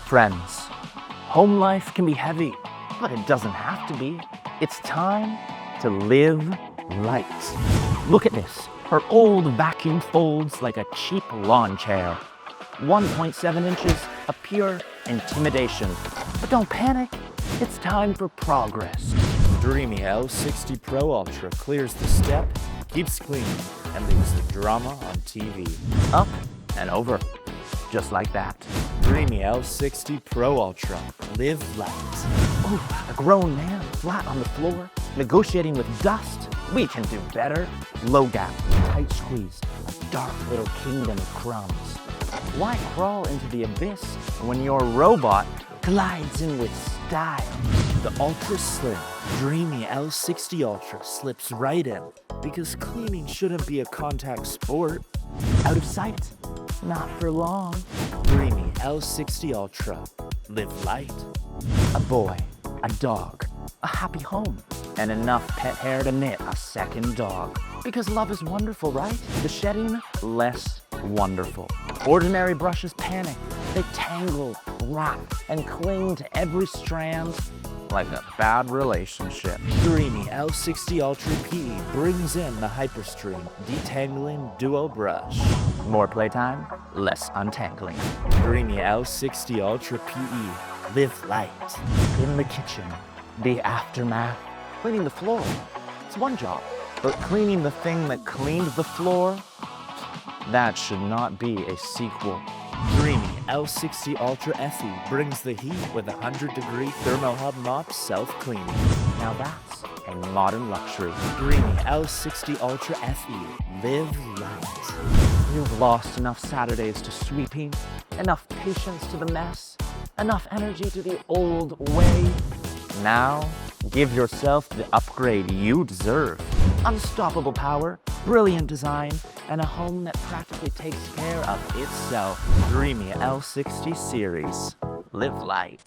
Friends, home life can be heavy, but it doesn't have to be. It's time to live light. Look at this. Her old vacuum folds like a cheap lawn chair. 1.7 inches of pure intimidation. But don't panic, it's time for progress. Dreame L60 Pro Ultra clears the step, keeps clean, and leaves the drama on TV. Up and over, just like that. Dreame L60 Pro Ultra. Live light. Oh, a grown man flat on the floor, negotiating with dust. We can do better. Low gap, tight squeeze, a dark little kingdom of crumbs. Why crawl into the abyss when your robot glides in with style? The ultra slim Dreame L60 Ultra slips right in because cleaning shouldn't be a contact sport. Out of sight, not for long. Dreame L60 Ultra. Live light. A boy, a dog, a happy home, and enough pet hair to knit a second dog. Because love is wonderful, right? The shedding, less wonderful. Ordinary brushes panic. They tangle, wrap, and cling to every strand like a bad relationship. Dreame L60 Ultra PE brings in the Hyperstream Detangling Duo Brush. More playtime, less untangling. Dreame L60 Ultra PE. Live light. In the kitchen, the aftermath. Cleaning the floor, it's one job. But cleaning the thing that cleaned the floor, that should not be a sequel. Dreame L60 Ultra FE brings the heat with a 100-degree Thermo Hub mop self-cleaning. Now that's a modern luxury. Dreame L60 Ultra FE. Live light. You've lost enough Saturdays to sweeping, enough patience to the mess, enough energy to the old way. Now, give yourself the upgrade you deserve. Unstoppable power, brilliant design, and a home that practically takes care of itself. Dreame L60 Series. Live light.